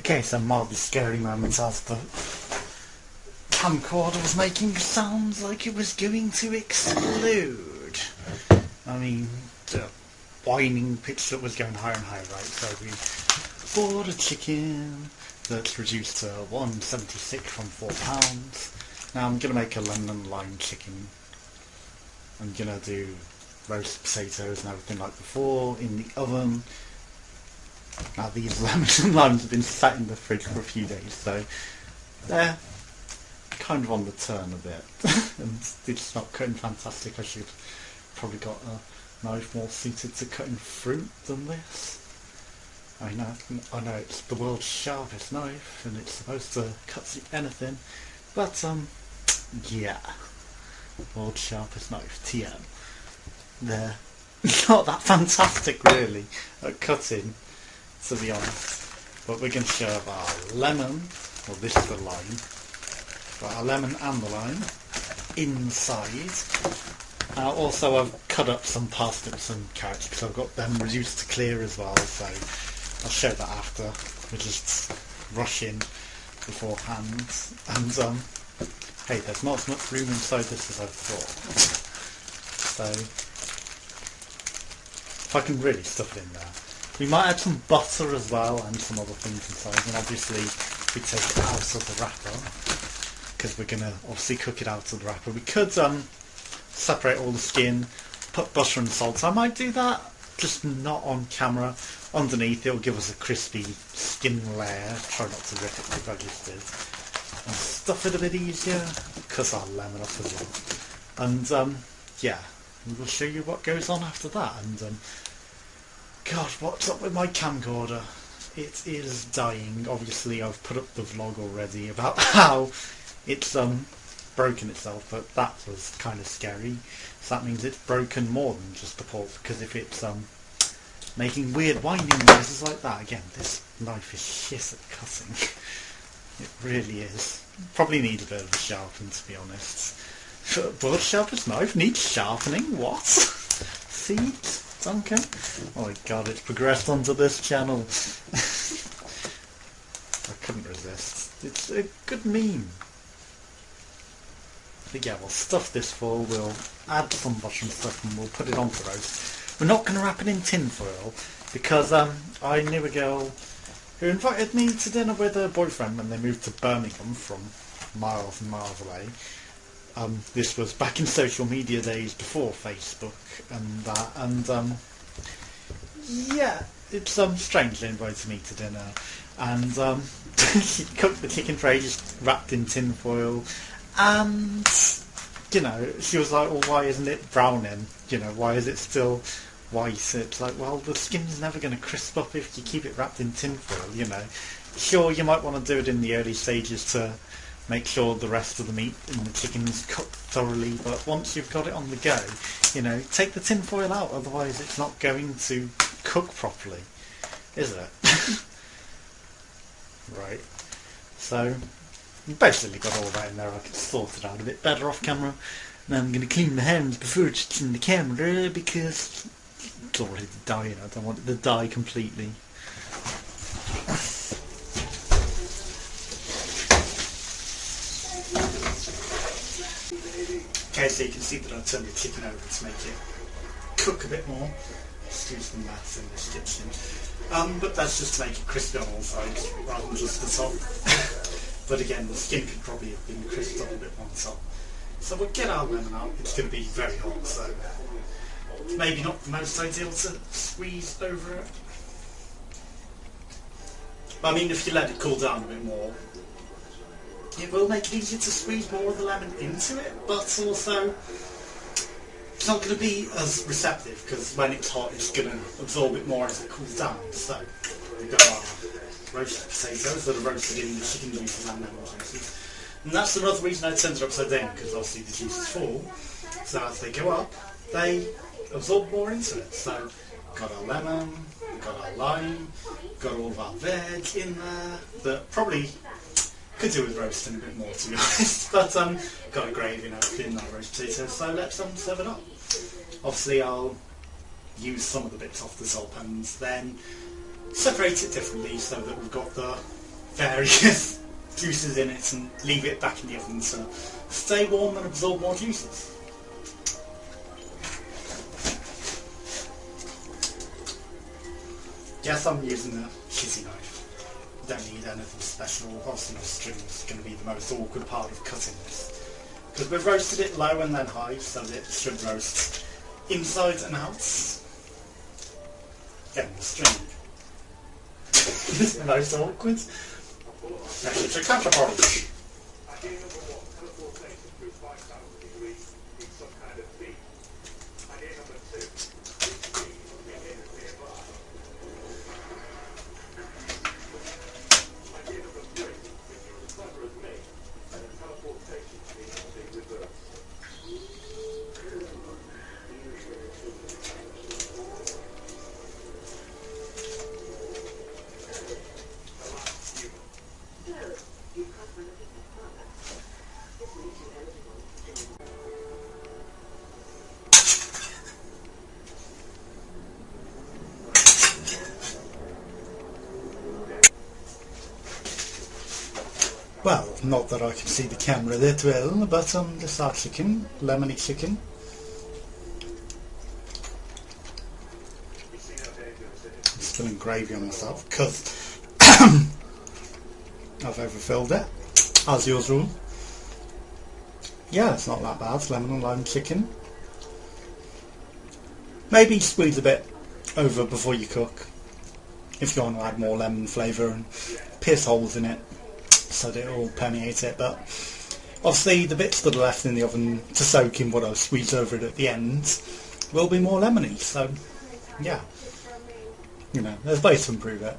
Okay, so mildly scary moments as the camcorder was making sounds like it was going to explode. I mean, the whining pitch that was going higher and higher, right? So we bought a chicken that's reduced to 176 from £4. Now I'm going to make a lemon and lime chicken. I'm going to do roast potatoes and everything like before in the oven. Now these lemons and limes have been sat in the fridge for a few days, so they're kind of on the turn a bit. And it's not cutting fantastic. I should probably got a knife more suited to cutting fruit than this. I know it's the world's sharpest knife and it's supposed to cut through anything, but yeah, world's sharpest knife, TM. They're not that fantastic really at cutting, to be honest. But we're going to shove our lemon, well this is the lime, got our lemon and the lime inside. Also I've cut up some parsnips and carrots because I've got them reduced to clear as well, so I'll show that after. We're just rushing beforehand. And hey, there's not as much room inside this as I thought. So if I can really stuff it in there. We might add some butter as well and some other things inside, and obviously we take it out of the wrapper because we're going to obviously cook it out of the wrapper. We could separate all the skin, put butter and salt. I might do that, just not on camera. Underneath it'll give us a crispy skin layer. Try not to rip it like I just did. And stuff it a bit easier, cut our lemon off as well. And yeah, we'll show you what goes on after that. And God, what's up with my camcorder? It is dying. Obviously I've put up the vlog already about how it's broken itself, but that was kind of scary. So that means it's broken more than just the pulp, because if it's making weird winding noises like that, again, this knife is shit at cutting. It really is. Probably needs a bit of a sharpen, to be honest. World's sharpest knife needs sharpening? What? See? Duncan? Oh my god, it's progressed onto this channel. I couldn't resist. It's a good meme. But yeah, we'll stuff this full, we'll add some butter and stuff and we'll put it on for roast. We're not going to wrap it in tin foil because I knew a girl who invited me to dinner with her boyfriend when they moved to Birmingham from miles and miles away. This was back in social media days before Facebook and that, and yeah, it's strange they invited me to dinner, and she cooked the chicken tray just wrapped in tin foil, and you know, she was like, well, why isn't it browning? You know, why is it still white? It's like, well, the skin's never going to crisp up if you keep it wrapped in tin foil, you know. Sure, you might want to do it in the early stages to make sure the rest of the meat in the chicken's cooked thoroughly, but once you've got it on the go, you know, take the tin foil out, otherwise it's not going to cook properly, is it? Right, so you basically got all that in there. I can sort it out a bit better off camera. Now I'm going to clean my hands before touching the camera because it's already dying. I don't want it to die completely. Okay, so you can see that I've turned the chicken over to make it cook a bit more. Excuse the mess in this kitchen. But that's just to make it crispy on all sides rather than just the top. But again, the skin could probably have been crisped up a bit on the top. So we'll get our lemon out. It's going to be very hot, so it's maybe not the most ideal to squeeze over it. But I mean, if you let it cool down a bit more, it will make it easier to squeeze more of the lemon into it, but also it's not going to be as receptive because when it's hot it's going to absorb it more as it cools down. So we've got our roasted potatoes that are roasted in the chicken juices and lemon juices. And that's another reason I turned it upside down, because obviously the juices fall, so as they go up they absorb more into it. So we've got our lemon, we've got our lime, we've got all of our veg in there that probably could do with roasting a bit more, to be honest, but got a gravy and everything in our roast potatoes, so let's serve it up. Obviously I'll use some of the bits off the top and then separate it differently so that we've got the various juices in it and leave it back in the oven to stay warm and absorb more juices. Yes, I'm using a shitty knife. Don't need anything special. Obviously the string is going to be the most awkward part of cutting this, because we've roasted it low and then high so that it should roast inside and out. Getting the string. This is the most awkward. Next, it's a ketchup orange. Well, not that I can see the camera there well, but this is our chicken, lemony chicken. I'm spilling gravy on myself because I've overfilled it, as usual. Yeah, it's not that bad, it's lemon and lime chicken. Maybe squeeze a bit over before you cook, if you want to add more lemon flavour and pierce holes in it, so that it will permeate it. But obviously the bits that are left in the oven to soak in what I'll squeeze over it at the end will be more lemony, so yeah, you know, there's ways to improve it.